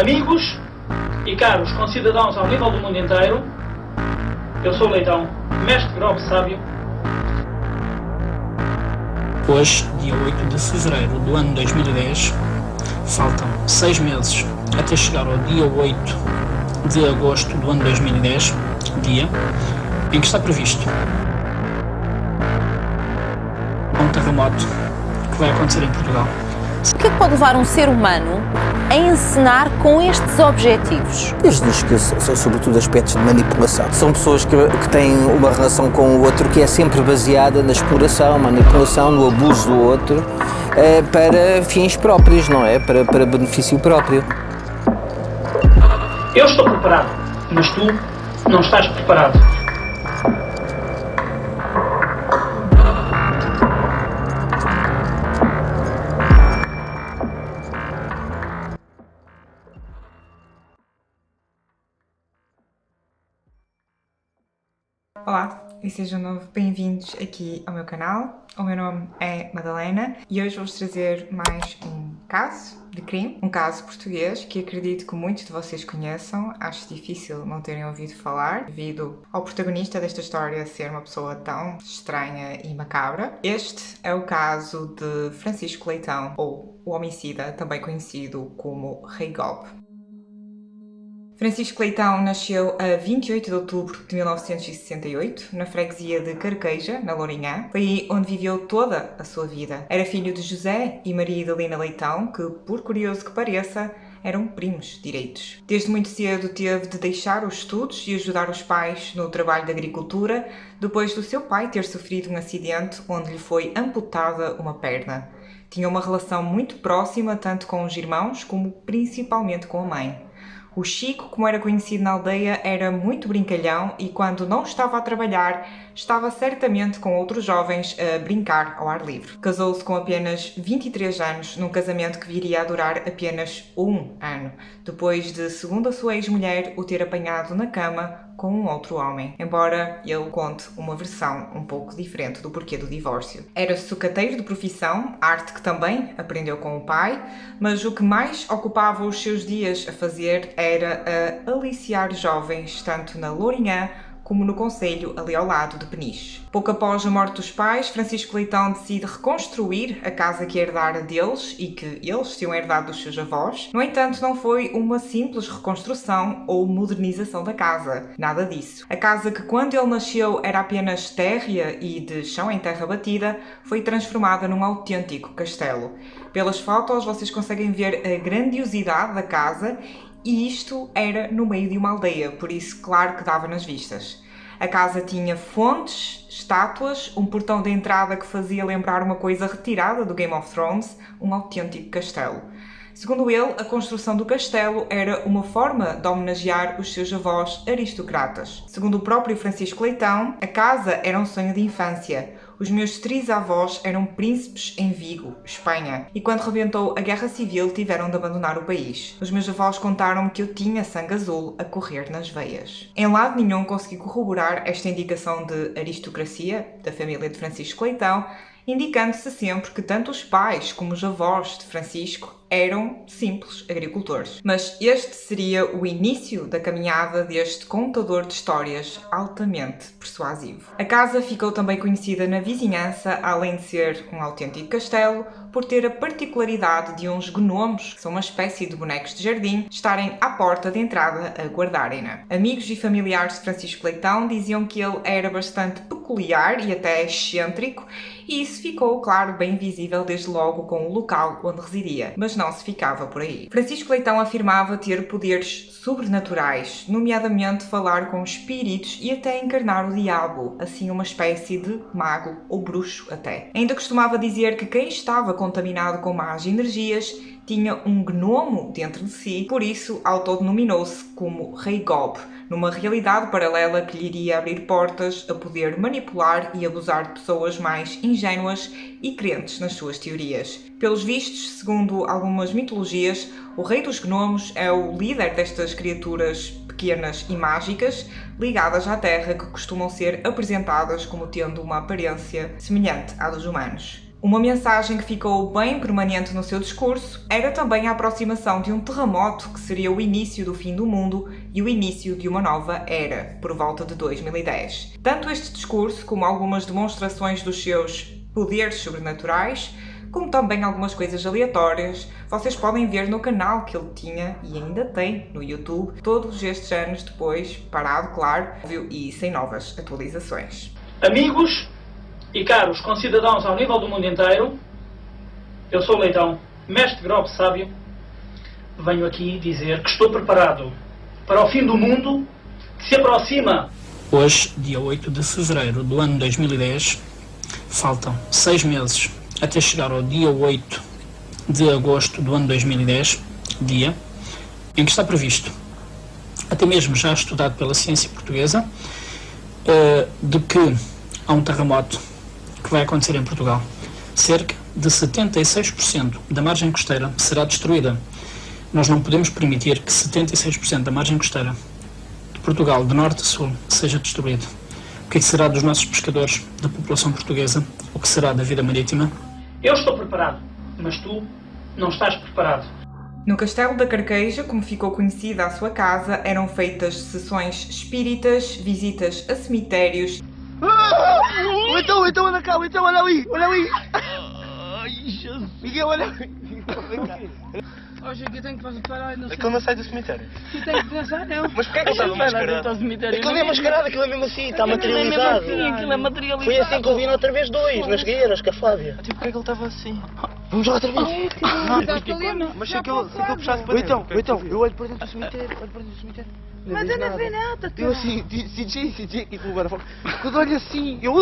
Amigos e caros concidadãos ao nível do mundo inteiro, eu sou o Leitão, mestre Grob Sábio. Hoje, dia 8 de fevereiro do ano 2010, faltam 6 meses até chegar ao dia 8 de agosto do ano 2010, dia em que está previsto um terremoto que vai acontecer em Portugal. O que é que pode levar um ser humano a encenar com estes objetivos? Desde que são sobretudo aspectos de manipulação. São pessoas que têm uma relação com o outro que é sempre baseada na exploração, manipulação, no abuso do outro, para fins próprios, não é? Para benefício próprio. Eu estou preparado, mas tu não estás preparado. Olá e sejam bem-vindos aqui ao meu canal. O meu nome é Madalena e hoje vou-vos trazer mais um caso de crime, um caso português que acredito que muitos de vocês conheçam. Acho difícil não terem ouvido falar devido ao protagonista desta história ser uma pessoa tão estranha e macabra. Este é o caso de Francisco Leitão, ou o homicida, também conhecido como Rei Gob. Francisco Leitão nasceu a 28 de outubro de 1968, na freguesia de Carqueja, na Lourinhã. Foi aí onde viveu toda a sua vida. Era filho de José e Maria Idalina Leitão, que, por curioso que pareça, eram primos direitos. Desde muito cedo teve de deixar os estudos e ajudar os pais no trabalho de agricultura, depois do seu pai ter sofrido um acidente onde lhe foi amputada uma perna. Tinha uma relação muito próxima tanto com os irmãos como principalmente com a mãe. O Chico, como era conhecido na aldeia, era muito brincalhão e quando não estava a trabalhar, estava certamente com outros jovens a brincar ao ar livre. Casou-se com apenas 23 anos, num casamento que viria a durar apenas um ano, depois de, segundo a sua ex-mulher, o ter apanhado na cama com um outro homem, embora ele conte uma versão um pouco diferente do porquê do divórcio. Era sucateiro de profissão, arte que também aprendeu com o pai, mas o que mais ocupava os seus dias a fazer era a aliciar jovens, tanto na Lourinhã como no concelho ali ao lado de Peniche. Pouco após a morte dos pais, Francisco Leitão decide reconstruir a casa que herdara deles e que eles tinham herdado dos seus avós. No entanto, não foi uma simples reconstrução ou modernização da casa. Nada disso. A casa que quando ele nasceu era apenas térrea e de chão em terra batida, foi transformada num autêntico castelo. Pelas fotos vocês conseguem ver a grandiosidade da casa. E isto era no meio de uma aldeia, por isso claro que dava nas vistas. A casa tinha fontes, estátuas, um portão de entrada que fazia lembrar uma coisa retirada do Game of Thrones, um autêntico castelo. Segundo ele, a construção do castelo era uma forma de homenagear os seus avós aristocratas. Segundo o próprio Francisco Leitão, a casa era um sonho de infância. Os meus trisavós eram príncipes em Vigo, Espanha, e quando rebentou a Guerra Civil tiveram de abandonar o país. Os meus avós contaram-me que eu tinha sangue azul a correr nas veias. Em lado nenhum consegui corroborar esta indicação de aristocracia da família de Francisco Leitão, indicando-se sempre que tanto os pais como os avós de Francisco eram simples agricultores. Mas este seria o início da caminhada deste contador de histórias altamente persuasivo. A casa ficou também conhecida na vizinhança, além de ser um autêntico castelo, por ter a particularidade de uns gnomos, que são uma espécie de bonecos de jardim, estarem à porta de entrada a guardarem-na. Amigos e familiares de Francisco Leitão diziam que ele era bastante peculiar e até excêntrico, e isso ficou, claro, bem visível desde logo com o local onde residia, mas não se ficava por aí. Francisco Leitão afirmava ter poderes sobrenaturais, nomeadamente falar com espíritos e até encarnar o diabo, assim uma espécie de mago ou bruxo até. Ainda costumava dizer que quem estava contaminado com más energias tinha um gnomo dentro de si, por isso autodenominou-se como Rei Gob, numa realidade paralela que lhe iria abrir portas a poder manipular e abusar de pessoas mais ingênuas e crentes nas suas teorias. Pelos vistos, segundo algumas mitologias, o Rei dos Gnomos é o líder destas criaturas pequenas e mágicas ligadas à Terra que costumam ser apresentadas como tendo uma aparência semelhante à dos humanos. Uma mensagem que ficou bem permanente no seu discurso era também a aproximação de um terremoto que seria o início do fim do mundo e o início de uma nova era, por volta de 2010. Tanto este discurso como algumas demonstrações dos seus poderes sobrenaturais, como também algumas coisas aleatórias, vocês podem ver no canal que ele tinha e ainda tem no YouTube, todos estes anos depois, parado, claro, e sem novas atualizações. Amigos e caros concidadãos ao nível do mundo inteiro, eu sou Leitão, mestre Grob Sábio. Venho aqui dizer que estou preparado para o fim do mundo que se aproxima. Hoje, dia 8 de fevereiro do ano 2010, faltam 6 meses até chegar ao dia 8 de agosto do ano 2010, dia em que está previsto, até mesmo já estudado pela ciência portuguesa, de que há um terremoto que vai acontecer em Portugal. Cerca de 76% da margem costeira será destruída. Nós não podemos permitir que 76% da margem costeira de Portugal, de norte a sul, seja destruído. O que é que será dos nossos pescadores, da população portuguesa? O que será da vida marítima? Eu estou preparado, mas tu não estás preparado. No Castelo da Carqueja, como ficou conhecida a sua casa, eram feitas sessões espíritas, visitas a cemitérios. Então, olha cá, então, olha ali. Ai, Jesus. Miguel, olha ali. Hoje aqui tenho que parar, não sei. É que ele não sai do cemitério. Tu tens que pensar, não. Mas porquê é que ele estava mascarado? Aquilo é mascarado, aquilo é mesmo assim, está materializado. Aquilo é materializado. Foi assim que eu vi na outra vez dois, nas guerreiras, com a Flávia. Porquê é que ele estava assim? Vamos lá outra vez. Mas se aquele puxasse para dentro. Então, eu olho para dentro do cemitério, Mas eu não vi nada, eu assim, CJ, e com o barafão. Quando olho assim, eu...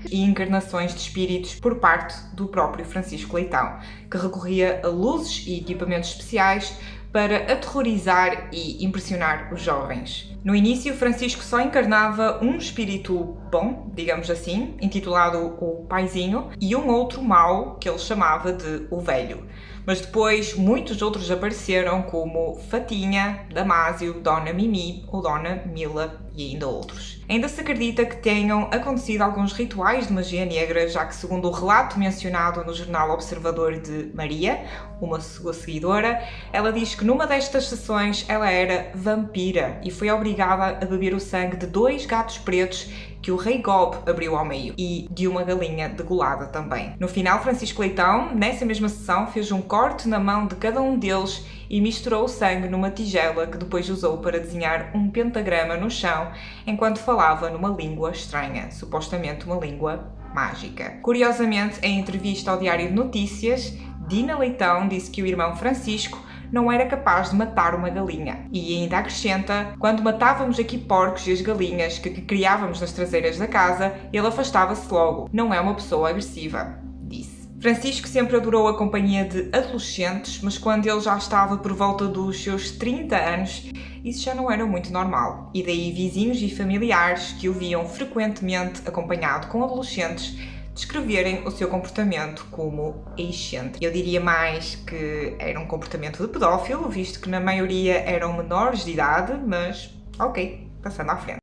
E encarnações de espíritos por parte do próprio Francisco Leitão, que recorria a luzes e equipamentos especiais para aterrorizar e impressionar os jovens. No início, Francisco só encarnava um espírito bom, digamos assim, intitulado o Paizinho, e um outro mau, que ele chamava de o Velho. Mas depois muitos outros apareceram, como Fatinha, Damásio, Dona Mimi ou Dona Mila e ainda outros. Ainda se acredita que tenham acontecido alguns rituais de magia negra, já que, segundo o relato mencionado no jornal Observador de Maria, uma sua seguidora, ela diz que numa destas sessões ela era vampira e foi obrigada a beber o sangue de 2 gatos pretos que o rei Gob abriu ao meio e de uma galinha degolada também. No final, Francisco Leitão, nessa mesma sessão, fez um corte na mão de cada um deles e misturou o sangue numa tigela que depois usou para desenhar um pentagrama no chão enquanto falava numa língua estranha, supostamente uma língua mágica. Curiosamente, em entrevista ao Diário de Notícias, Dina Leitão disse que o irmão Francisco não era capaz de matar uma galinha. E ainda acrescenta, quando matávamos aqui porcos e as galinhas que criávamos nas traseiras da casa, ele afastava-se logo. Não é uma pessoa agressiva, disse. Francisco sempre adorou a companhia de adolescentes, mas quando ele já estava por volta dos seus 30 anos, isso já não era muito normal. E daí vizinhos e familiares que o viam frequentemente acompanhado com adolescentes descreverem o seu comportamento como excêntrico. Eu diria mais que era um comportamento de pedófilo, visto que na maioria eram menores de idade, mas ok, passando à frente.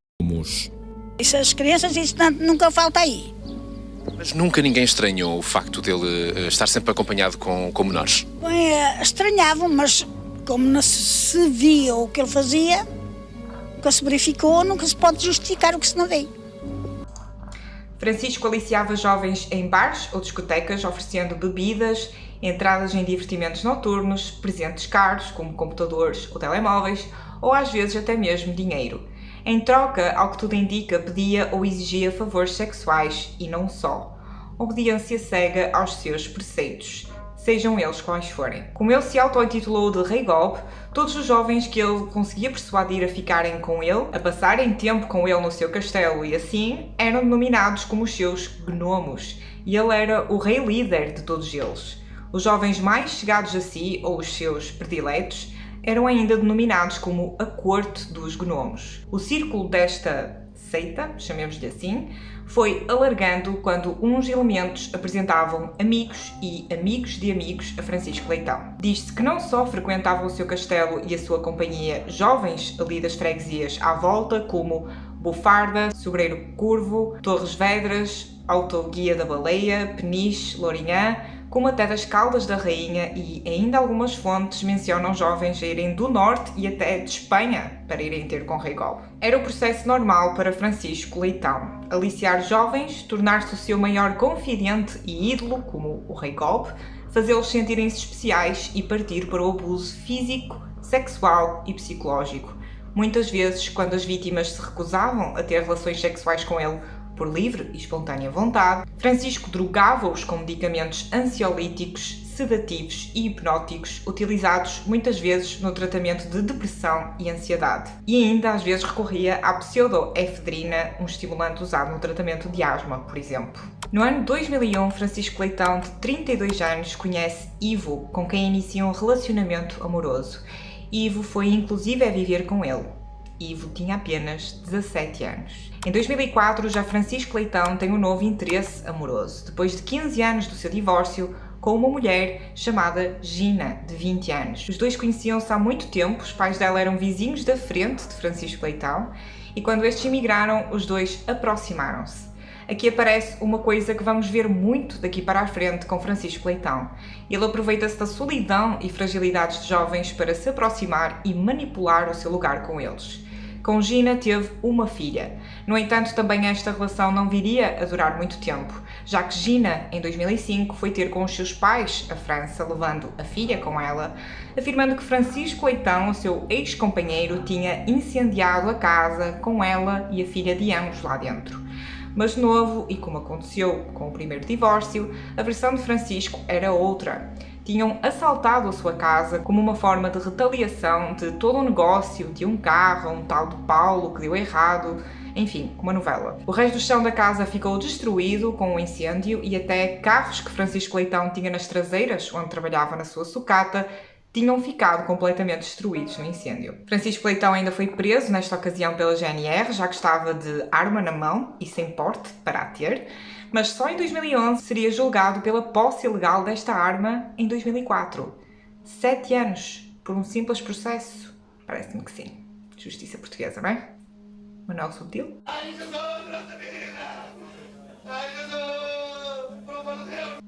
Isso, as crianças, isso nunca falta aí. Mas nunca ninguém estranhou o facto dele estar sempre acompanhado com menores? Bem, estranhavam, mas como não se via o que ele fazia, nunca se verificou, nunca se pode justificar o que se não vê. Francisco aliciava jovens em bares ou discotecas, oferecendo bebidas, entradas em divertimentos noturnos, presentes caros, como computadores ou telemóveis, ou às vezes até mesmo dinheiro. Em troca, ao que tudo indica, pedia ou exigia favores sexuais e não só. Obediência cega aos seus preceitos, sejam eles quais forem. Como ele se auto-intitulou de Rei Gob, todos os jovens que ele conseguia persuadir a ficarem com ele, a passarem tempo com ele no seu castelo e assim, eram denominados como os seus gnomos, e ele era o rei líder de todos eles. Os jovens mais chegados a si, ou os seus prediletos, eram ainda denominados como a corte dos gnomos. O círculo desta seita, chamemos-lhe assim, foi alargando quando uns elementos apresentavam amigos e amigos de amigos a Francisco Leitão. Diz-se que não só frequentavam o seu castelo e a sua companhia jovens ali das freguesias à volta, como Bufarda, Sobreiro Curvo, Torres Vedras, Autoguia da Baleia, Peniche, Lourinhã, como até das Caldas da Rainha, e ainda algumas fontes mencionam jovens a irem do norte e até de Espanha para irem ter com Rei Gob. Era o processo normal para Francisco Leitão: aliciar jovens, tornar-se o seu maior confidente e ídolo, como o Rei Gob, fazê-los sentirem-se especiais e partir para o abuso físico, sexual e psicológico. Muitas vezes, quando as vítimas se recusavam a ter relações sexuais com ele por livre e espontânea vontade, Francisco drogava-os com medicamentos ansiolíticos, sedativos e hipnóticos, utilizados muitas vezes no tratamento de depressão e ansiedade. E ainda às vezes recorria à pseudoefedrina, um estimulante usado no tratamento de asma, por exemplo. No ano 2001, Francisco Leitão, de 32 anos, conhece Ivo, com quem inicia um relacionamento amoroso. Ivo foi inclusive a viver com ele. Ivo tinha apenas 17 anos. Em 2004, já Francisco Leitão tem um novo interesse amoroso, depois de 15 anos do seu divórcio, com uma mulher chamada Gina, de 20 anos. Os dois conheciam-se há muito tempo, os pais dela eram vizinhos da frente de Francisco Leitão, e quando estes emigraram, os dois aproximaram-se. Aqui aparece uma coisa que vamos ver muito daqui para a frente com Francisco Leitão. Ele aproveita-se da solidão e fragilidades de jovens para se aproximar e manipular o seu lugar com eles. Com Gina teve uma filha. No entanto, também esta relação não viria a durar muito tempo, já que Gina, em 2005, foi ter com os seus pais a França, levando a filha com ela, afirmando que Francisco Leitão, o seu ex-companheiro, tinha incendiado a casa com ela e a filha de ambos lá dentro. Mas de novo, e como aconteceu com o primeiro divórcio, a versão de Francisco era outra. Tinham assaltado a sua casa como uma forma de retaliação de todo um negócio, de um carro, um tal de Paulo que deu errado, enfim, uma novela. O resto do chão da casa ficou destruído com um incêndio e até carros que Francisco Leitão tinha nas traseiras, onde trabalhava na sua sucata, tinham ficado completamente destruídos no incêndio. Francisco Leitão ainda foi preso nesta ocasião pela GNR, já que estava de arma na mão e sem porte para a ter, mas só em 2011 seria julgado pela posse ilegal desta arma em 2004. 7 anos por um simples processo? Parece-me que sim. Justiça portuguesa, não é? Manuel Subtil?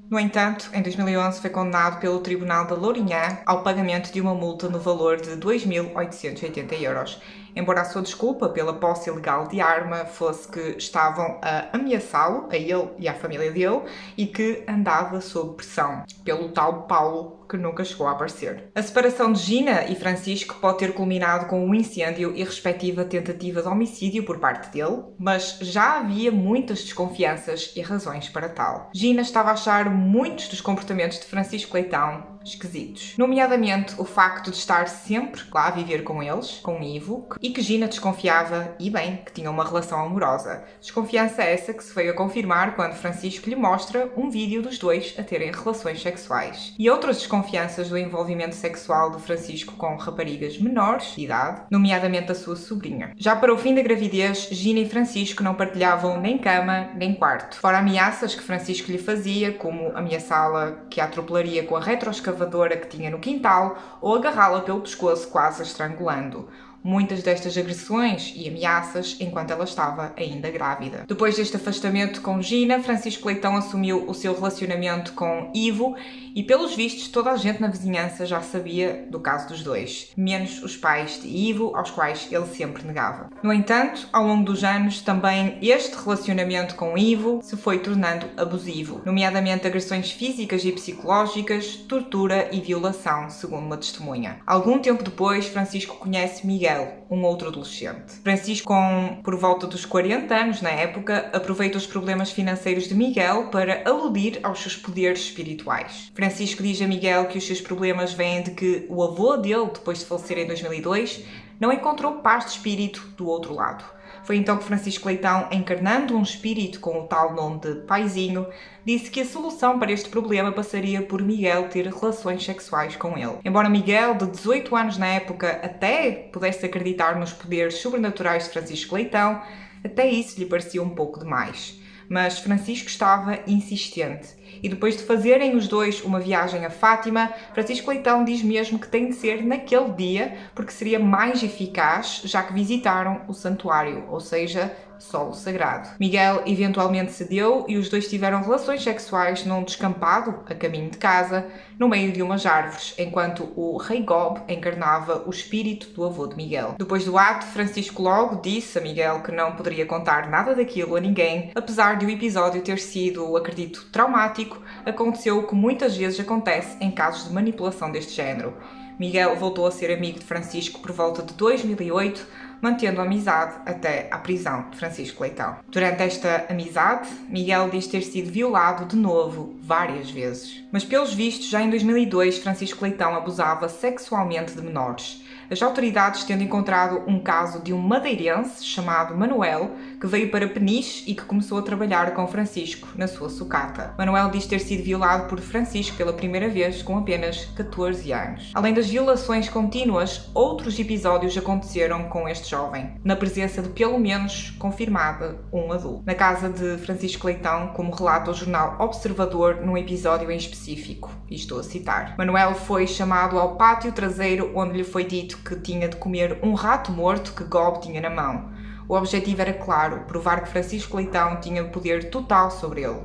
No entanto, em 2011 foi condenado pelo Tribunal de Lourinhã ao pagamento de uma multa no valor de 2.880 €. Embora a sua desculpa pela posse ilegal de arma fosse que estavam a ameaçá-lo, a ele e à família dele, e que andava sob pressão pelo tal Paulo, que nunca chegou a aparecer. A separação de Gina e Francisco pode ter culminado com um incêndio e respectiva tentativa de homicídio por parte dele, mas já havia muitas desconfianças e razões para tal. Gina estava a achar muitos dos comportamentos de Francisco Leitão esquisitos, nomeadamente o facto de estar sempre lá a viver com eles, com Ivo, e que Gina desconfiava, e bem, que tinha uma relação amorosa. Desconfiança essa que se veio a confirmar quando Francisco lhe mostra um vídeo dos dois a terem relações sexuais. E outras desconfianças do envolvimento sexual de Francisco com raparigas menores de idade, nomeadamente a sua sobrinha. Já para o fim da gravidez, Gina e Francisco não partilhavam nem cama, nem quarto. Fora ameaças que Francisco lhe fazia, como ameaçá-la que a atropelaria com a retroescavadora que tinha no quintal ou agarrá-la pelo pescoço quase a estrangulando. Muitas destas agressões e ameaças enquanto ela estava ainda grávida. Depois deste afastamento com Gina, Francisco Leitão assumiu o seu relacionamento com Ivo e, pelos vistos, toda a gente na vizinhança já sabia do caso dos dois, menos os pais de Ivo, aos quais ele sempre negava. No entanto, ao longo dos anos, também este relacionamento com Ivo se foi tornando abusivo, nomeadamente agressões físicas e psicológicas, tortura e violação, segundo uma testemunha. Algum tempo depois, Francisco conhece Miguel, um outro adolescente. Francisco, com por volta dos 40 anos na época, aproveita os problemas financeiros de Miguel para aludir aos seus poderes espirituais. Francisco diz a Miguel que os seus problemas vêm de que o avô dele, depois de falecer em 2002, não encontrou paz de espírito do outro lado. Foi então que Francisco Leitão, encarnando um espírito com o tal nome de Paizinho, disse que a solução para este problema passaria por Miguel ter relações sexuais com ele. Embora Miguel, de 18 anos na época, até pudesse acreditar nos poderes sobrenaturais de Francisco Leitão, até isso lhe parecia um pouco demais. Mas Francisco estava insistente E depois de fazerem os dois uma viagem a Fátima, Francisco Leitão diz mesmo que tem de ser naquele dia porque seria mais eficaz, já que visitaram o santuário, ou seja, solo sagrado. Miguel eventualmente cedeu e os dois tiveram relações sexuais num descampado, a caminho de casa, no meio de umas árvores, enquanto o Rei Gob encarnava o espírito do avô de Miguel. Depois do ato, Francisco logo disse a Miguel que não poderia contar nada daquilo a ninguém, apesar de o episódio ter sido, acredito, traumático. Aconteceu o que muitas vezes acontece em casos de manipulação deste género. Miguel voltou a ser amigo de Francisco por volta de 2008, mantendo a amizade até à prisão de Francisco Leitão. Durante esta amizade, Miguel diz ter sido violado de novo várias vezes. Mas pelos vistos, já em 2002, Francisco Leitão abusava sexualmente de menores. As autoridades tendo encontrado um caso de um madeirense chamado Manuel, que veio para Peniche e que começou a trabalhar com Francisco na sua sucata. Manuel diz ter sido violado por Francisco pela primeira vez com apenas 14 anos. Além das violações contínuas, outros episódios aconteceram com este jovem, na presença de pelo menos confirmada um adulto. Na casa de Francisco Leitão, como relata o jornal Observador num episódio em específico, e estou a citar: Manuel foi chamado ao pátio traseiro onde lhe foi dito que tinha de comer um rato morto que Gob tinha na mão. O objetivo era claro, provar que Francisco Leitão tinha poder total sobre ele.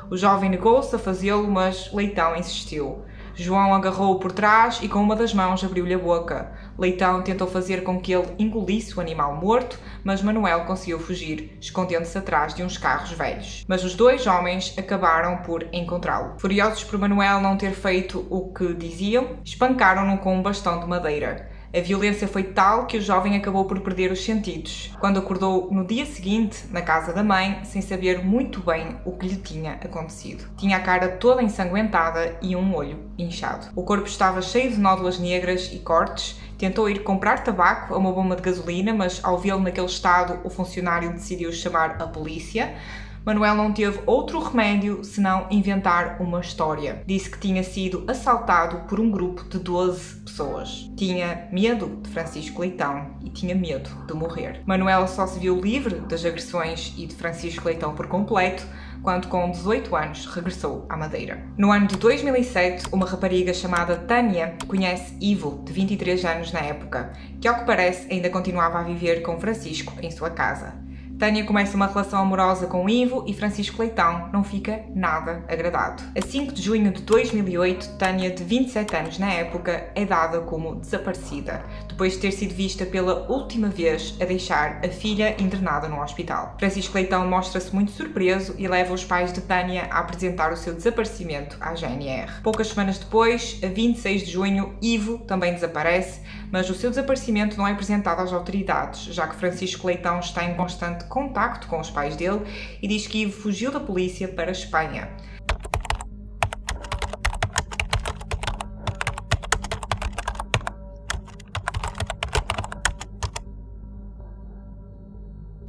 O jovem negou-se a fazê-lo, mas Leitão insistiu. João agarrou-o por trás e com uma das mãos abriu-lhe a boca. Leitão tentou fazer com que ele engolisse o animal morto, mas Manuel conseguiu fugir, escondendo-se atrás de uns carros velhos. Mas os dois homens acabaram por encontrá-lo. Furiosos por Manuel não ter feito o que diziam, espancaram-no com um bastão de madeira. A violência foi tal que o jovem acabou por perder os sentidos, quando acordou no dia seguinte, na casa da mãe, sem saber muito bem o que lhe tinha acontecido. Tinha a cara toda ensanguentada e um olho inchado. O corpo estava cheio de nódoas negras e cortes. Tentou ir comprar tabaco a uma bomba de gasolina, mas ao vê-lo naquele estado, o funcionário decidiu chamar a polícia. Manuel não teve outro remédio senão inventar uma história. Disse que tinha sido assaltado por um grupo de 12 pessoas. Tinha medo de Francisco Leitão e tinha medo de morrer. Manuel só se viu livre das agressões e de Francisco Leitão por completo quando, com 18 anos, regressou à Madeira. No ano de 2007, uma rapariga chamada Tânia conhece Ivo, de 23 anos na época, que, ao que parece, ainda continuava a viver com Francisco em sua casa. Tânia começa uma relação amorosa com Ivo e Francisco Leitão não fica nada agradado. A 5 de junho de 2008, Tânia, de 27 anos na época, é dada como desaparecida, depois de ter sido vista pela última vez a deixar a filha internada no hospital. Francisco Leitão mostra-se muito surpreso e leva os pais de Tânia a apresentar o seu desaparecimento à GNR. Poucas semanas depois, a 26 de junho, Ivo também desaparece, mas o seu desaparecimento não é apresentado às autoridades, já que Francisco Leitão está em constante contacto com os pais dele e diz que Ivo fugiu da polícia para a Espanha.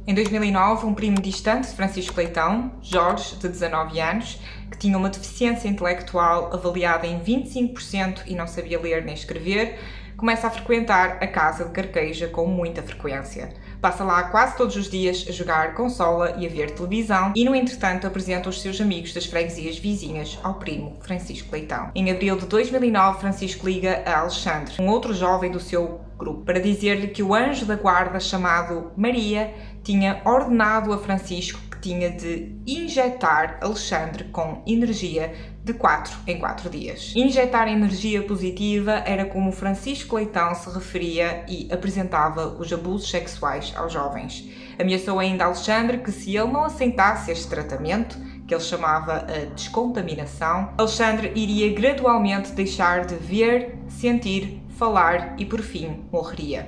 Em 2009, um primo distante de Francisco Leitão, Jorge, de 19 anos, que tinha uma deficiência intelectual avaliada em 25% e não sabia ler nem escrever, começa a frequentar a casa de Carqueja com muita frequência. Passa lá quase todos os dias a jogar consola e a ver televisão e, no entretanto, apresenta os seus amigos das freguesias vizinhas ao primo Francisco Leitão. Em abril de 2009, Francisco liga a Alexandre, um outro jovem do seu grupo, para dizer-lhe que o anjo da guarda chamado Maria tinha ordenado a Francisco que tinha de injetar Alexandre com energia de 4 em 4 dias. Injetar energia positiva era como Francisco Leitão se referia e apresentava os abusos sexuais aos jovens. Ameaçou ainda Alexandre que, se ele não aceitasse este tratamento, que ele chamava a descontaminação, Alexandre iria gradualmente deixar de ver, sentir, falar e, por fim, morreria.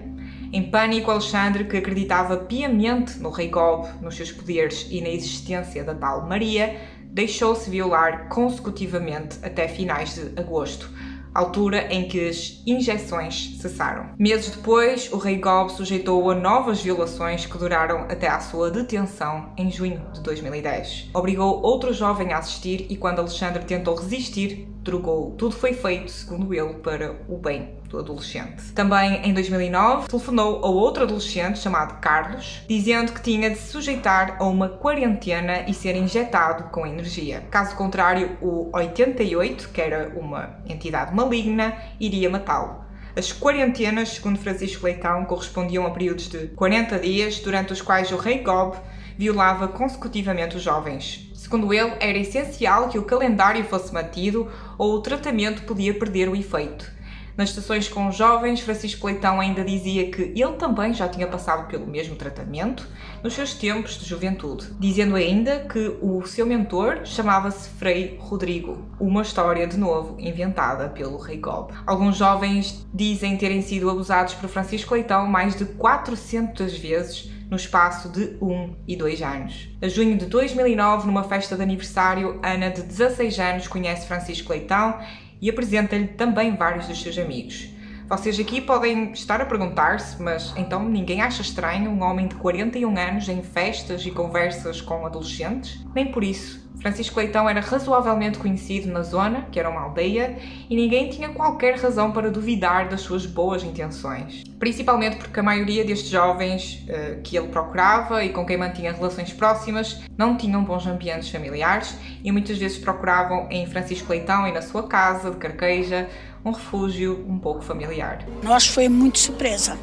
Em pânico, Alexandre, que acreditava piamente no Rei Gob, nos seus poderes e na existência da tal Maria, deixou-se violar consecutivamente até finais de agosto, altura em que as injeções cessaram. Meses depois, o Rei Gob sujeitou-o a novas violações que duraram até à sua detenção em junho de 2010. Obrigou outro jovem a assistir e, quando Alexandre tentou resistir, drogou. Tudo foi feito, segundo ele, para o bem do adolescente. Também em 2009 telefonou a outro adolescente chamado Carlos, dizendo que tinha de se sujeitar a uma quarentena e ser injetado com energia. Caso contrário, o 88, que era uma entidade maligna, iria matá-lo. As quarentenas, segundo Francisco Leitão, correspondiam a períodos de 40 dias, durante os quais o rei Gob violava consecutivamente os jovens. Segundo ele, era essencial que o calendário fosse mantido ou o tratamento podia perder o efeito. Nas sessões com os jovens, Francisco Leitão ainda dizia que ele também já tinha passado pelo mesmo tratamento nos seus tempos de juventude, dizendo ainda que o seu mentor chamava-se Frei Rodrigo, uma história de novo inventada pelo rei Gob. Alguns jovens dizem terem sido abusados por Francisco Leitão mais de 400 vezes no espaço de 1 e 2 anos. A junho de 2009, numa festa de aniversário, Ana, de 16 anos, conhece Francisco Leitão e apresenta-lhe também vários dos seus amigos. Vocês aqui podem estar a perguntar-se, mas então ninguém acha estranho um homem de 41 anos em festas e conversas com adolescentes? Nem por isso. Francisco Leitão era razoavelmente conhecido na zona, que era uma aldeia, e ninguém tinha qualquer razão para duvidar das suas boas intenções. Principalmente porque a maioria destes jovens que ele procurava e com quem mantinha relações próximas não tinham bons ambientes familiares e muitas vezes procuravam em Francisco Leitão e na sua casa de Carqueja um refúgio um pouco familiar. Nós foi muito surpresa,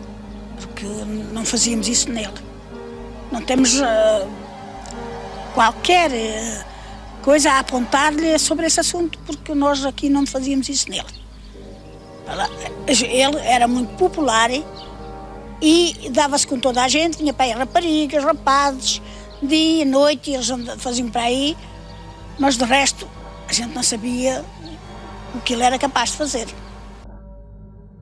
porque não fazíamos isso nele. Não temos qualquer coisa a apontar-lhe sobre esse assunto, porque nós aqui não fazíamos isso nele. Ele era muito popular e dava-se com toda a gente, tinha para aí raparigas, rapazes, dia e noite, eles faziam para aí, mas de resto a gente não sabia o que ele era capaz de fazer.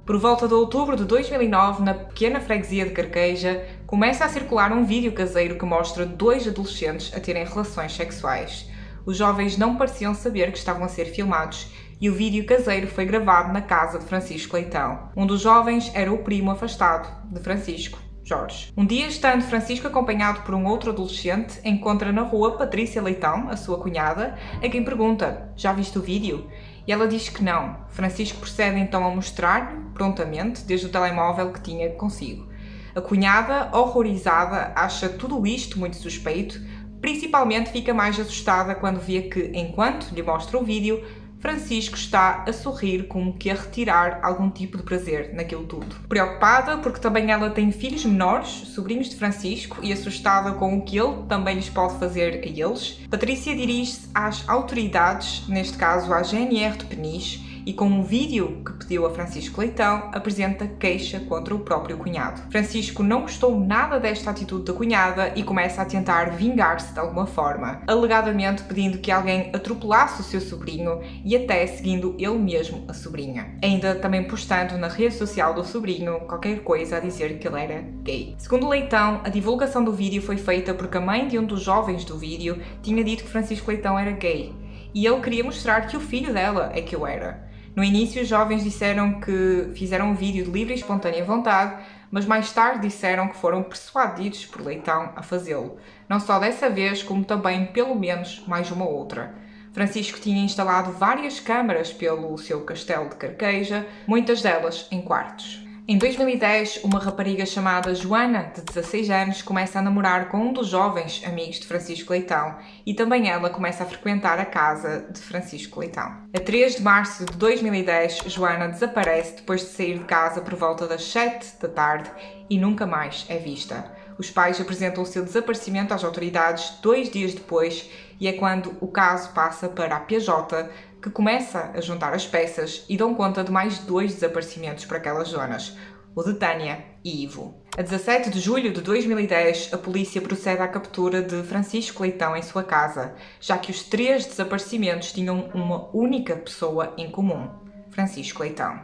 Por volta de outubro de 2009, na pequena freguesia de Carqueja, começa a circular um vídeo caseiro que mostra 2 adolescentes a terem relações sexuais. Os jovens não pareciam saber que estavam a ser filmados e o vídeo caseiro foi gravado na casa de Francisco Leitão. Um dos jovens era o primo afastado de Francisco, Jorge. Um dia, estando Francisco acompanhado por um outro adolescente, encontra na rua Patrícia Leitão, a sua cunhada, a quem pergunta: "Já viste o vídeo?" E ela diz que não. Francisco procede então a mostrar-lhe, prontamente, desde o telemóvel que tinha consigo. A cunhada, horrorizada, acha tudo isto muito suspeito. Principalmente fica mais assustada quando vê que, enquanto lhe mostra o vídeo, Francisco está a sorrir como que a retirar algum tipo de prazer naquilo tudo. Preocupada, porque também ela tem filhos menores, sobrinhos de Francisco, e assustada com o que ele também lhes pode fazer a eles, Patrícia dirige-se às autoridades, neste caso à GNR de Peniche, e com um vídeo que pediu a Francisco Leitão, apresenta queixa contra o próprio cunhado. Francisco não gostou nada desta atitude da cunhada e começa a tentar vingar-se de alguma forma, alegadamente pedindo que alguém atropelasse o seu sobrinho e até seguindo ele mesmo a sobrinha. Ainda também postando na rede social do sobrinho qualquer coisa a dizer que ele era gay. Segundo Leitão, a divulgação do vídeo foi feita porque a mãe de um dos jovens do vídeo tinha dito que Francisco Leitão era gay e ele queria mostrar que o filho dela é que o era. No início, os jovens disseram que fizeram um vídeo de livre e espontânea vontade, mas mais tarde disseram que foram persuadidos por Leitão a fazê-lo. Não só dessa vez, como também pelo menos mais uma outra. Francisco tinha instalado várias câmaras pelo seu castelo de Carqueja, muitas delas em quartos. Em 2010, uma rapariga chamada Joana, de 16 anos, começa a namorar com um dos jovens amigos de Francisco Leitão e também ela começa a frequentar a casa de Francisco Leitão. A 3 de março de 2010, Joana desaparece depois de sair de casa por volta das 7 da tarde e nunca mais é vista. Os pais apresentam o seu desaparecimento às autoridades 2 dias depois e é quando o caso passa para a PJ, que começa a juntar as peças e dão conta de mais 2 desaparecimentos para aquelas zonas, o de Tânia e Ivo. A 17 de julho de 2010, a polícia procede à captura de Francisco Leitão em sua casa, já que os 3 desaparecimentos tinham uma única pessoa em comum: Francisco Leitão.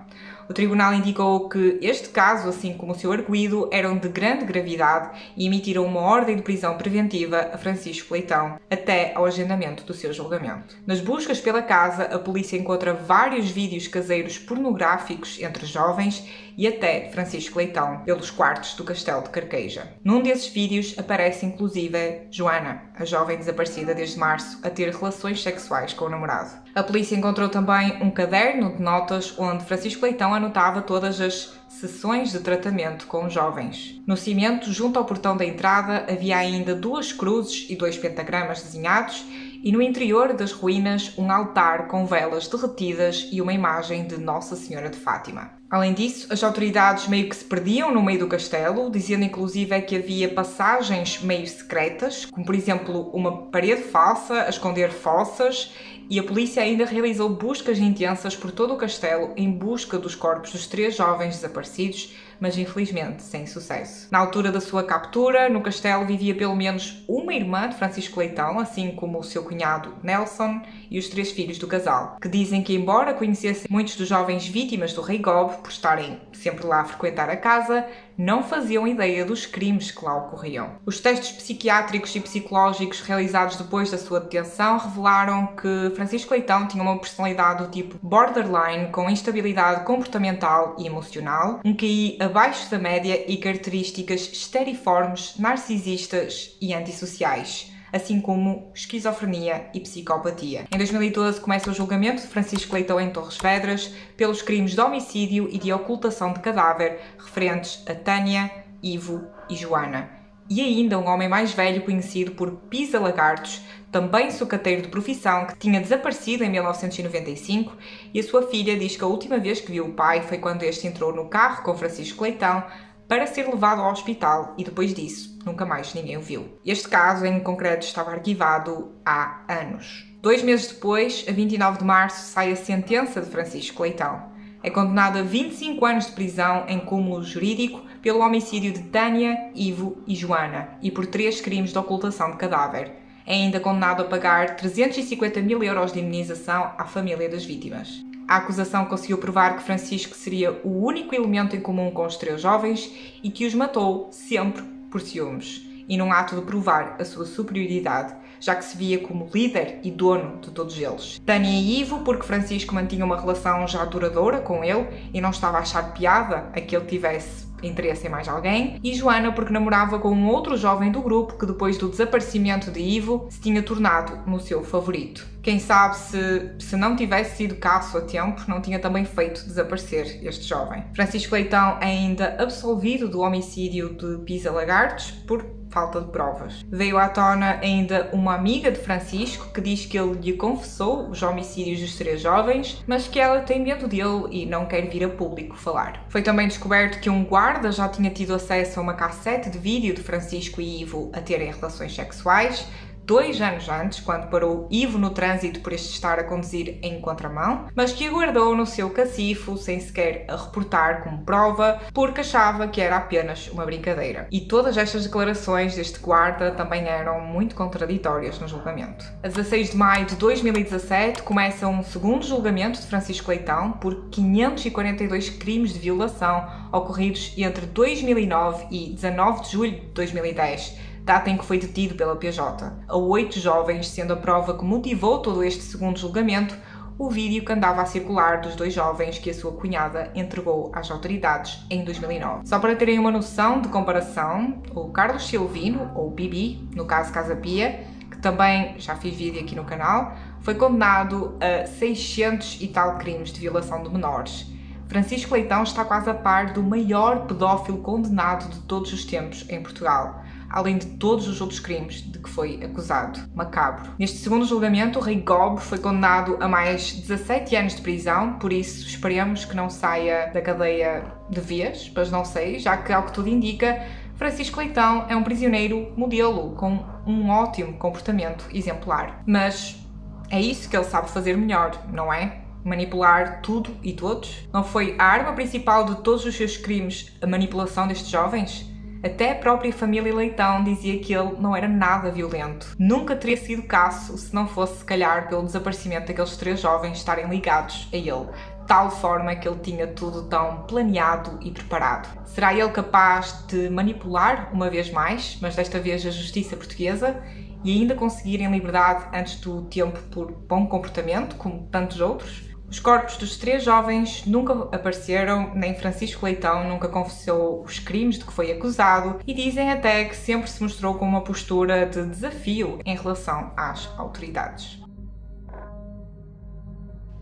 O tribunal indicou que este caso, assim como o seu arguido, eram de grande gravidade e emitiram uma ordem de prisão preventiva a Francisco Leitão, até ao agendamento do seu julgamento. Nas buscas pela casa, a polícia encontra vários vídeos caseiros pornográficos entre jovens e até Francisco Leitão pelos quartos do castelo de Carqueja. Num desses vídeos aparece inclusive Joana, a jovem desaparecida desde março, a ter relações sexuais com o namorado. A polícia encontrou também um caderno de notas onde Francisco Leitão anotava todas as sessões de tratamento com jovens. No cimento, junto ao portão da entrada, havia ainda 2 cruzes e 2 pentagramas desenhados e no interior das ruínas um altar com velas derretidas e uma imagem de Nossa Senhora de Fátima. Além disso, as autoridades meio que se perdiam no meio do castelo, dizendo inclusive que havia passagens meio secretas, como por exemplo uma parede falsa a esconder fossas, e a polícia ainda realizou buscas intensas por todo o castelo em busca dos corpos dos 3 jovens desaparecidos, mas infelizmente sem sucesso. Na altura da sua captura, no castelo vivia pelo menos uma irmã de Francisco Leitão, assim como o seu cunhado Nelson e os 3 filhos do casal, que dizem que, embora conhecessem muitos dos jovens vítimas do Rei Gob, por estarem sempre lá a frequentar a casa, não faziam ideia dos crimes que lá ocorriam. Os testes psiquiátricos e psicológicos realizados depois da sua detenção revelaram que Francisco Leitão tinha uma personalidade do tipo borderline, com instabilidade comportamental e emocional, um QI abaixo da média e características esteriformes, narcisistas e antissociais, assim como esquizofrenia e psicopatia. Em 2012 começa o julgamento de Francisco Leitão em Torres Vedras pelos crimes de homicídio e de ocultação de cadáver referentes a Tânia, Ivo e Joana. E ainda um homem mais velho conhecido por Pisa Lagartos, também sucateiro de profissão, que tinha desaparecido em 1995, e a sua filha diz que a última vez que viu o pai foi quando este entrou no carro com Francisco Leitão para ser levado ao hospital e depois disso nunca mais ninguém o viu. Este caso em concreto estava arquivado há anos. 2 meses depois, a 29 de março, sai a sentença de Francisco Leitão. É condenado a 25 anos de prisão em cúmulo jurídico pelo homicídio de Tânia, Ivo e Joana e por 3 crimes de ocultação de cadáver. É ainda condenado a pagar 350 mil euros de indemnização à família das vítimas. A acusação conseguiu provar que Francisco seria o único elemento em comum com os 3 jovens e que os matou sempre por ciúmes, e num ato de provar a sua superioridade, já que se via como líder e dono de todos eles. Tânia e Ivo, porque Francisco mantinha uma relação já duradoura com ele e não estava a achar piada a que ele tivesse interesse em mais alguém, e Joana porque namorava com um outro jovem do grupo que depois do desaparecimento de Ivo se tinha tornado no seu favorito. Quem sabe se não tivesse sido caço a tempo, não tinha também feito desaparecer este jovem. Francisco Leitão é ainda absolvido do homicídio de Pisa Lagartos por falta de provas. Veio à tona ainda uma amiga de Francisco que diz que ele lhe confessou os homicídios dos 3 jovens, mas que ela tem medo dele e não quer vir a público falar. Foi também descoberto que um guarda já tinha tido acesso a uma cassete de vídeo de Francisco e Ivo a terem relações sexuais, 2 anos antes, quando parou Ivo no trânsito por este estar a conduzir em contramão, mas que aguardou no seu cacifo sem sequer a reportar como prova, porque achava que era apenas uma brincadeira. E todas estas declarações deste guarda também eram muito contraditórias no julgamento. A 16 de maio de 2017 começa um segundo julgamento de Francisco Leitão por 542 crimes de violação ocorridos entre 2009 e 19 de julho de 2010, data em que foi detido pela PJ. A 8 jovens, sendo a prova que motivou todo este segundo julgamento o vídeo que andava a circular dos 2 jovens que a sua cunhada entregou às autoridades em 2009. Só para terem uma noção de comparação, o Carlos Silvino, ou Bibi, no caso Casa Pia, que também já fiz vídeo aqui no canal, foi condenado a 600 e tal crimes de violação de menores. Francisco Leitão está quase a par do maior pedófilo condenado de todos os tempos em Portugal, além de todos os outros crimes de que foi acusado. Macabro. Neste segundo julgamento, o Rei Gob foi condenado a mais 17 anos de prisão, por isso esperemos que não saia da cadeia de vez, mas não sei, já que, ao que tudo indica, Francisco Leitão é um prisioneiro modelo, com um ótimo comportamento exemplar. Mas é isso que ele sabe fazer melhor, não é? Manipular tudo e todos? Não foi a arma principal de todos os seus crimes a manipulação destes jovens? Até a própria família Leitão dizia que ele não era nada violento. Nunca teria sido caço se não fosse, se calhar, pelo desaparecimento daqueles 3 jovens estarem ligados a ele. tal forma que ele tinha tudo tão planeado e preparado? Será ele capaz de manipular uma vez mais, mas desta vez a justiça portuguesa, e ainda conseguirem liberdade antes do tempo por bom comportamento, como tantos outros? Os corpos dos 3 jovens nunca apareceram, nem Francisco Leitão nunca confessou os crimes de que foi acusado, e dizem até que sempre se mostrou com uma postura de desafio em relação às autoridades.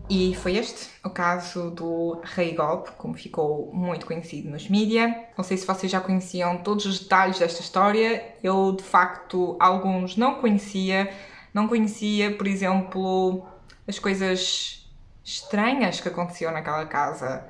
E foi este o caso do Rei Golpe, como ficou muito conhecido nos mídia. Não sei se vocês já conheciam todos os detalhes desta história. Eu, de facto, alguns não conhecia. Não conhecia, por exemplo, as coisas estranhas que aconteciam naquela casa.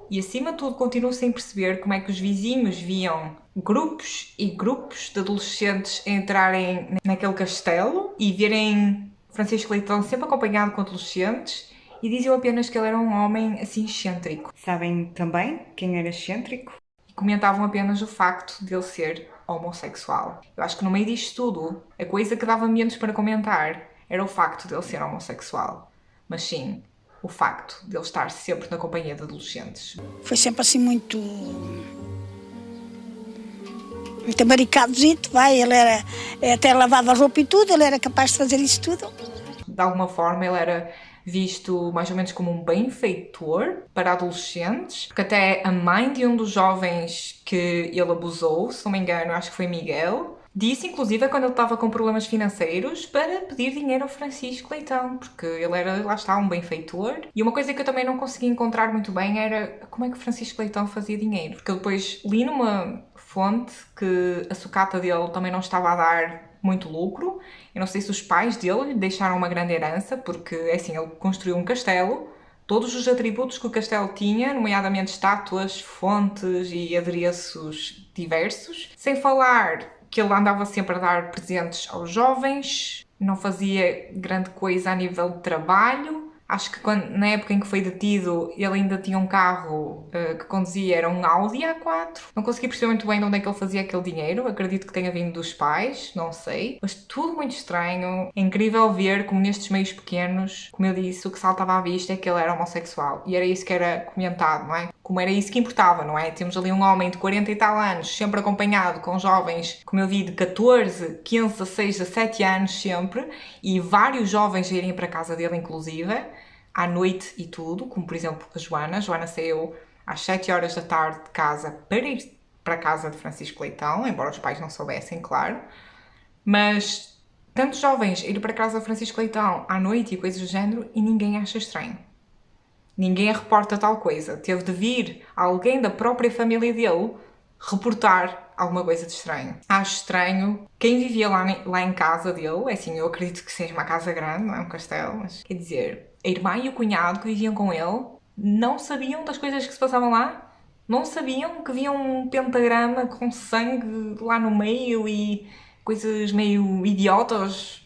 E, acima de tudo, continuo sem perceber como é que os vizinhos viam grupos e grupos de adolescentes entrarem naquele castelo e verem Francisco Leitão sempre acompanhado com adolescentes, e diziam apenas que ele era um homem assim excêntrico. Sabem também quem era excêntrico? E comentavam apenas o facto de ele ser homossexual. Eu acho que no meio disto tudo, a coisa que dava menos para comentar era o facto de ele ser homossexual. Mas sim, o facto de ele estar sempre na companhia de adolescentes. Foi sempre assim muito amaricadozito, vai. Ele era, até lavava roupa e tudo, ele era capaz de fazer isso tudo. De alguma forma ele era visto mais ou menos como um benfeitor para adolescentes, porque até a mãe de um dos jovens que ele abusou, se não me engano, acho que foi Miguel, disse inclusive quando ele estava com problemas financeiros para pedir dinheiro ao Francisco Leitão, porque ele era, lá está, um benfeitor. E uma coisa que eu também não consegui encontrar muito bem era como é que o Francisco Leitão fazia dinheiro, porque eu depois li numa fonte que a sucata dele também não estava a dar muito lucro. Eu não sei se os pais dele lhe deixaram uma grande herança, porque, assim, ele construiu um castelo, todos os atributos que o castelo tinha, nomeadamente estátuas, fontes e adereços diversos, sem falar que ele andava sempre a dar presentes aos jovens, não fazia grande coisa a nível de trabalho. Acho que na época em que foi detido, ele ainda tinha um carro que conduzia, era um Audi A4. Não consegui perceber muito bem de onde é que ele fazia aquele dinheiro. Acredito que tenha vindo dos pais, não sei. Mas tudo muito estranho. É incrível ver como nestes meios pequenos, como eu disse, o que saltava à vista é que ele era homossexual. E era isso que era comentado, não é? Como era isso que importava, não é? Temos ali um homem de 40 e tal anos, sempre acompanhado com jovens, como eu vi, de 14, 15, 16, 17 anos sempre, e vários jovens a irem para a casa dele, inclusive, à noite e tudo, como por exemplo a Joana. A Joana saiu às 7 horas da tarde de casa para ir para a casa de Francisco Leitão, embora os pais não soubessem, claro. Mas tantos jovens a ir para a casa de Francisco Leitão à noite e coisas do género, e ninguém acha estranho. Ninguém reporta tal coisa. Teve de vir alguém da própria família dele reportar alguma coisa de estranho. Acho estranho quem vivia lá em casa dele. Assim, eu acredito que seja uma casa grande, não é um castelo, mas quer dizer, a irmã e o cunhado que viviam com ele não sabiam das coisas que se passavam lá. Não sabiam que havia um pentagrama com sangue lá no meio e coisas meio idiotas.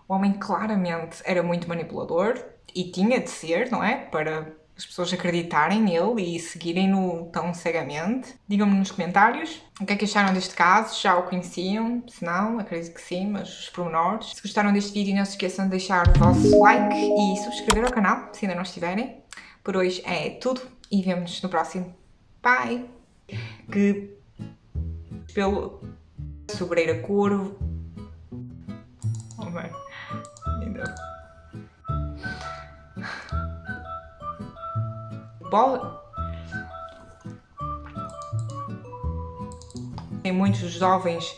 O homem claramente era muito manipulador. E tinha de ser, não é? Para as pessoas acreditarem nele e seguirem-no tão cegamente. Digam-me nos comentários o que é que acharam deste caso. Já o conheciam? Se não, acredito que sim, mas os pormenores. Se gostaram deste vídeo, não se esqueçam de deixar o vosso like e subscrever ao canal, se ainda não estiverem. Por hoje é tudo e vemo-nos no próximo. Bye! Que pelo Sobreira Corvo... Oh, bem. Ainda... Tem muitos jovens